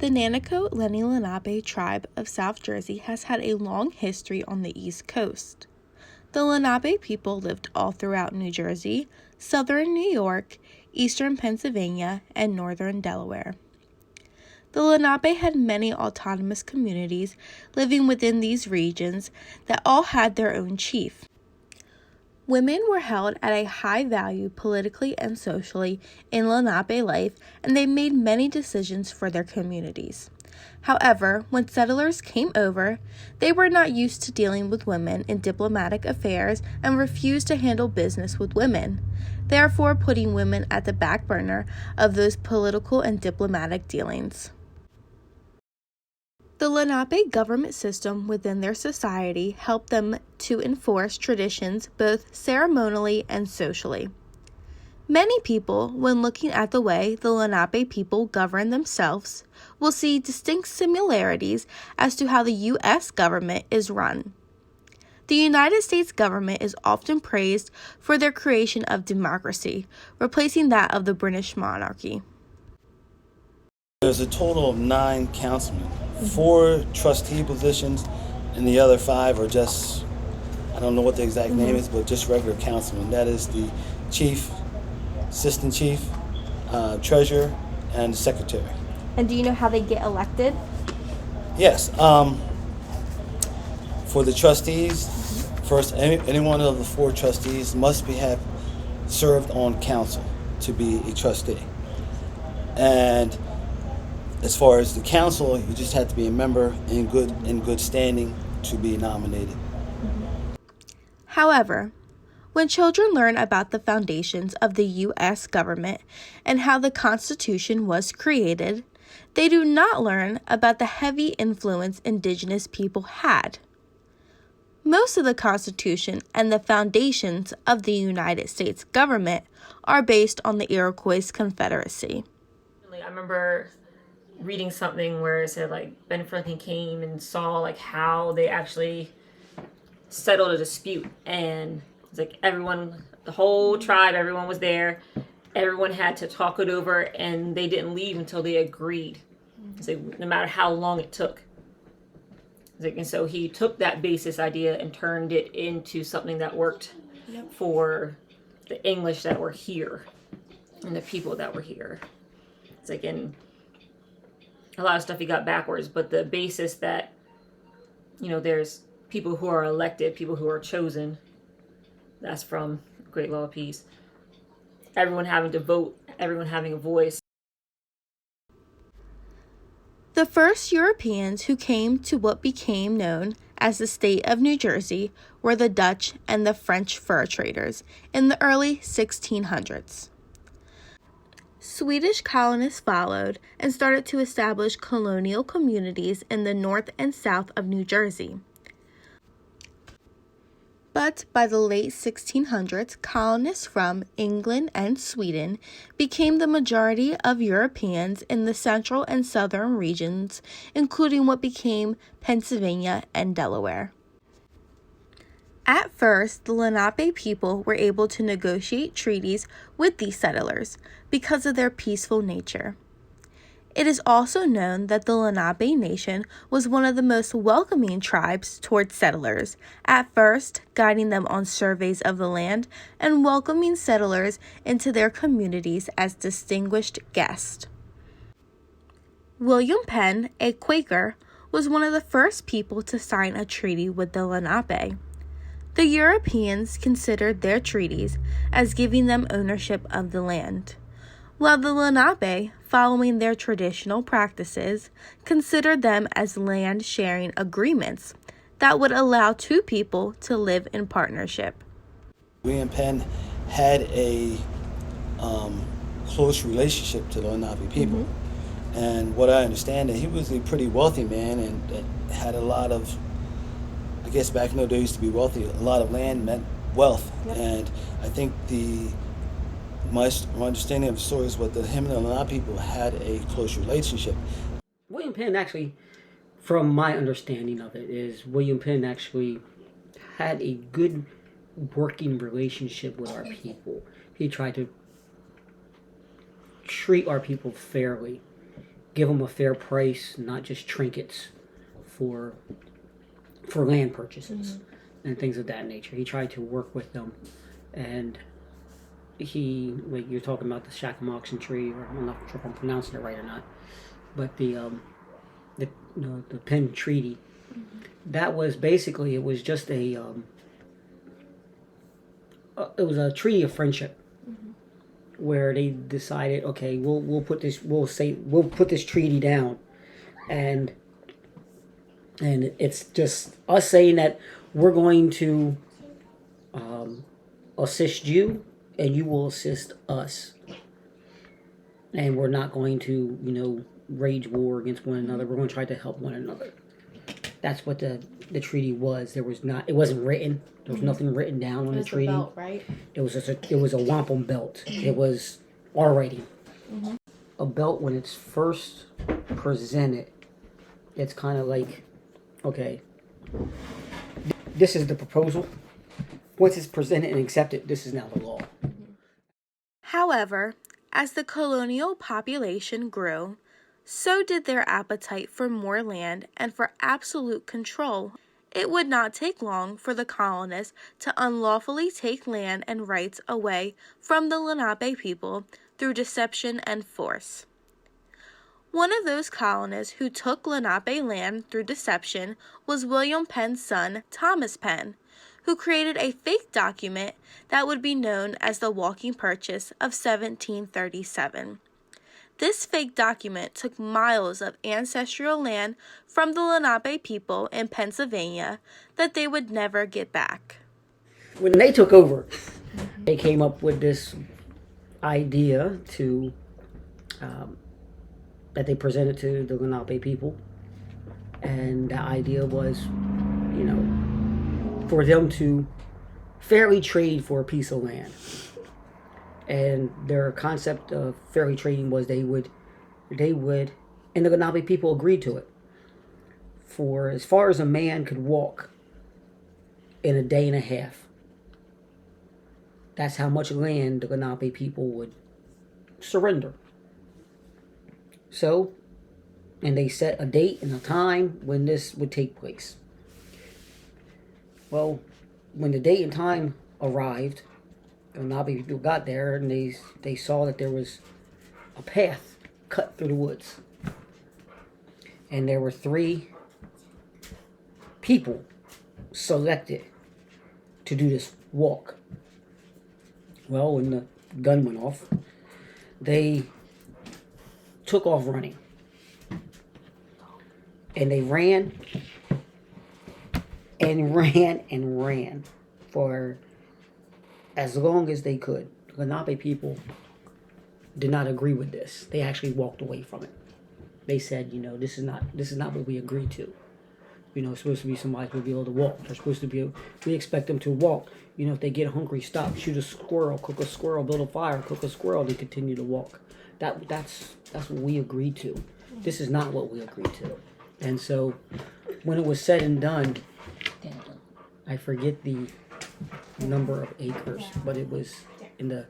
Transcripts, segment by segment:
The Nanticoke Lenni-Lenape tribe of South Jersey has had a long history on the East Coast. The Lenape people lived all throughout New Jersey, southern New York, eastern Pennsylvania, and northern Delaware. The Lenape had many autonomous communities living within these regions that all had their own chief. Women were held at a high value politically and socially in Lenape life, and they made many decisions for their communities. However, when settlers came over, they were not used to dealing with women in diplomatic affairs and refused to handle business with women, therefore putting women at the back burner of those political and diplomatic dealings. The Lenape government system within their society helped them to enforce traditions both ceremonially and socially. Many people, when looking at the way the Lenape people govern themselves, will see distinct similarities as to how the U.S. government is run. The United States government is often praised for their creation of democracy, replacing that of the British monarchy. There's a total of 9 councilmen, 4 trustee positions, and the other 5 are just, I don't know what the exact name is, but just regular councilmen. That is the chief, assistant chief, treasurer, and secretary. And do you know how they get elected? Yes. For the trustees, first, any one of the 4 trustees must have served on council to be a trustee. And as far as the council, you just have to be a member in good standing to be nominated. However, when children learn about the foundations of the U.S. government and how the Constitution was created, they do not learn about the heavy influence indigenous people had. Most of the Constitution and the foundations of the United States government are based on the Iroquois Confederacy. I remember reading something where it said Ben Franklin came and saw how they actually settled a dispute, and it's everyone, the whole tribe, everyone was there, everyone had to talk it over, and they didn't leave until they agreed. No matter how long it took. And so he took that basis idea and turned it into something that worked for the English that were here and the people that were here. In a lot of stuff he got backwards, but the basis that, there's people who are elected, people who are chosen, that's from Great Law of Peace. Everyone having to vote, everyone having a voice. The first Europeans who came to what became known as the state of New Jersey were the Dutch and the French fur traders in the early 1600s. Swedish colonists followed and started to establish colonial communities in the north and south of New Jersey. But by the late 1600s, colonists from England and Sweden became the majority of Europeans in the central and southern regions, including what became Pennsylvania and Delaware. At first, the Lenape people were able to negotiate treaties with these settlers because of their peaceful nature. It is also known that the Lenape Nation was one of the most welcoming tribes towards settlers, at first guiding them on surveys of the land and welcoming settlers into their communities as distinguished guests. William Penn, a Quaker, was one of the first people to sign a treaty with the Lenape. The Europeans considered their treaties as giving them ownership of the land, while the Lenape, following their traditional practices, considered them as land-sharing agreements that would allow 2 people to live in partnership. William Penn had a close relationship to the Lenape people. And what I understand is he was a pretty wealthy man and had a lot of, I guess back in the day used to be wealthy, a lot of land meant wealth. And I think my understanding of the story is what him and the Lenape people had a close relationship. William Penn actually, from my understanding of it, is William Penn actually had a good working relationship with our people. He tried to treat our people fairly. give them a fair price, not just trinkets for land purchases and things of that nature. He tried to work with them, and he, like you're talking about the Shakamoxon tree, or I'm not sure if I'm pronouncing it right or not, but the Penn Treaty. That was basically, it was just it was a treaty of friendship, where they decided, okay, we'll put this treaty down, and it's just us saying that we're going to assist you, and you will assist us, and we're not going to wage war against one another. We're going to try to help one another. That's what the treaty was. It wasn't written. There was nothing written down on the treaty. The belt, right? It was a wampum belt. It was our writing. A belt, when it's first presented, it's kind of like, okay, this is the proposal. Once it's presented and accepted, this is now the law. However, as the colonial population grew, so did their appetite for more land and for absolute control. It would not take long for the colonists to unlawfully take land and rights away from the Lenape people through deception and force. One of those colonists who took Lenape land through deception was William Penn's son, Thomas Penn, who created a fake document that would be known as the Walking Purchase of 1737. This fake document took miles of ancestral land from the Lenape people in Pennsylvania that they would never get back. When they took over, they came up with this idea that they presented to the Lenape people, and the idea was, for them to fairly trade for a piece of land. And their concept of fairly trading was they would, and the Lenape people agreed to it. For as far as a man could walk in a day and a half, that's how much land the Lenape people would surrender. So, and they set a date and a time when this would take place. Well, when the date and time arrived, the Lenape people got there, and they saw that there was a path cut through the woods. And there were 3 people selected to do this walk. Well, when the gun went off, they took off running. And they ran and ran and ran for as long as they could. The Lenape people did not agree with this. They actually walked away from it. They said, this is not what we agreed to. It's supposed to be somebody who will be able to walk. They're supposed to be we expect them to walk. If they get hungry, stop, shoot a squirrel, cook a squirrel, build a fire, cook a squirrel, they continue to walk. That's what we agreed to. This is not what we agreed to. And so when it was said and done, I forget the number of acres, but it was in the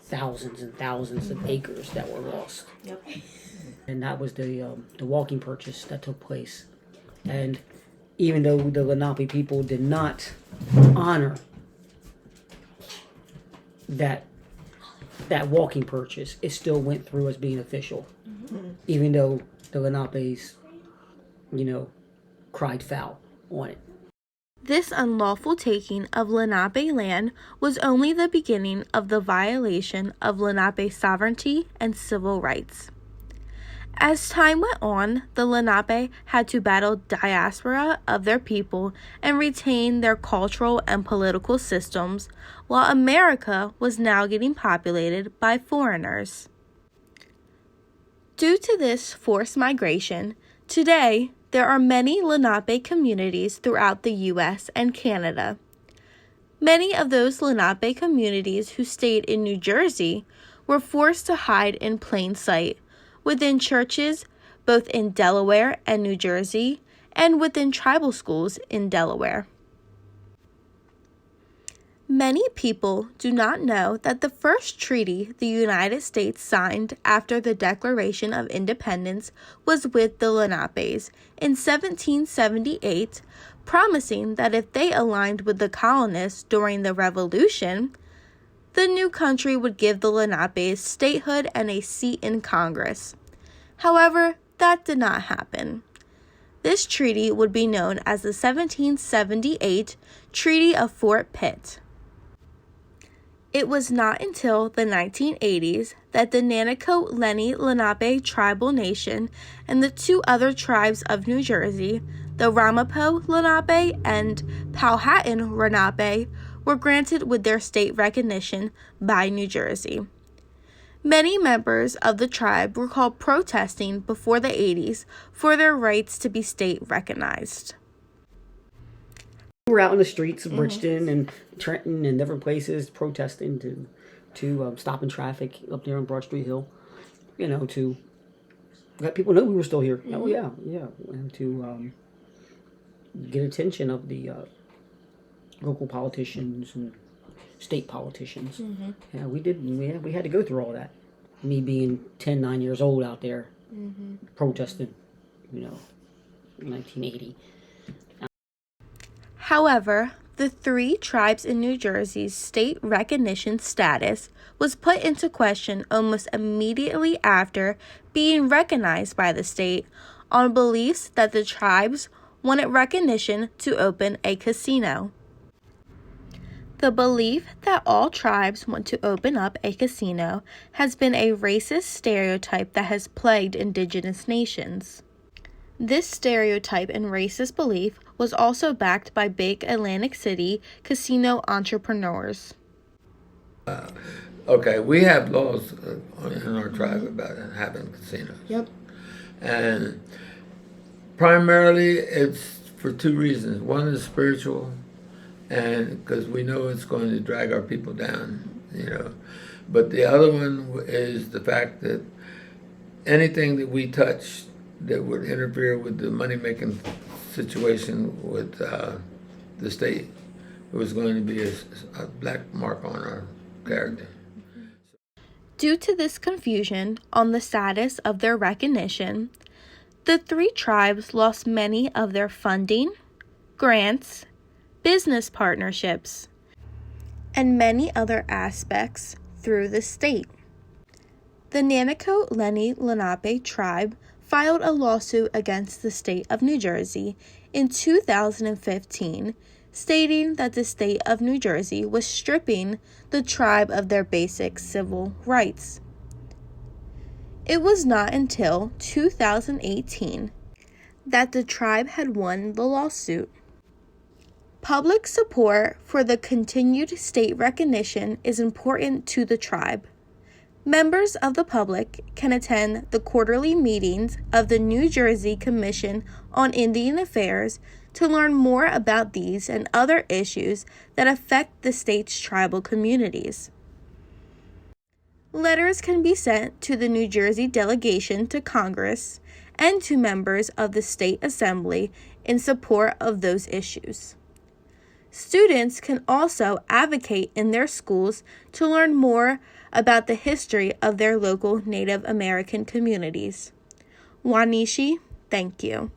thousands and thousands of acres that were lost. Yep. And that was the walking purchase that took place. And even though the Lenape people did not honor that walking purchase, it still went through as being official. Even though the Lenapes, cried foul on it. This unlawful taking of Lenape land was only the beginning of the violation of Lenape sovereignty and civil rights. As time went on, the Lenape had to battle diaspora of their people and retain their cultural and political systems, while America was now getting populated by foreigners. Due to this forced migration, today there are many Lenape communities throughout the U.S. and Canada. Many of those Lenape communities who stayed in New Jersey were forced to hide in plain sight within churches both in Delaware and New Jersey, and within tribal schools in Delaware. Many people do not know that the first treaty the United States signed after the Declaration of Independence was with the Lenapes in 1778, promising that if they aligned with the colonists during the Revolution, the new country would give the Lenapes statehood and a seat in Congress. However, that did not happen. This treaty would be known as the 1778 Treaty of Fort Pitt. It was not until the 1980s that the Nanticoke Lenni-Lenape tribal nation and the two other tribes of New Jersey, the Ramapo Lenape and Powhatan Lenape, were granted with their state recognition by New Jersey. Many members of the tribe were called protesting before the 80s for their rights to be state recognized. We were out in the streets of Bridgeton and Trenton and different places protesting to stopping traffic up there on Broad Street Hill, to let people know we were still here. Oh, yeah, and to get attention of the local politicians and state politicians. Yeah, we did. We had to go through all that. Me being 9 years old out there protesting, in 1980. However, the three tribes in New Jersey's state recognition status was put into question almost immediately after being recognized by the state on beliefs that the tribes wanted recognition to open a casino. The belief that all tribes want to open up a casino has been a racist stereotype that has plagued indigenous nations. This stereotype and racist belief was also backed by big Atlantic City casino entrepreneurs. Okay, we have laws in our tribe about having casinos. Yep. And primarily it's for two reasons. One is spiritual, and because we know it's going to drag our people down, But the other one is the fact that anything that we touch that would interfere with the money-making situation with the state, it was going to be a black mark on our character. Due to this confusion on the status of their recognition, the three tribes lost many of their funding, grants, business partnerships, and many other aspects through the state. The Nanticoke Lenni-Lenape tribe filed a lawsuit against the state of New Jersey in 2015, stating that the state of New Jersey was stripping the tribe of their basic civil rights. It was not until 2018 that the tribe had won the lawsuit. Public support for the continued state recognition is important to the tribe. Members of the public can attend the quarterly meetings of the New Jersey Commission on Indian Affairs to learn more about these and other issues that affect the state's tribal communities. Letters can be sent to the New Jersey delegation to Congress and to members of the State Assembly in support of those issues. Students can also advocate in their schools to learn more about the history of their local Native American communities. Wanishi, thank you.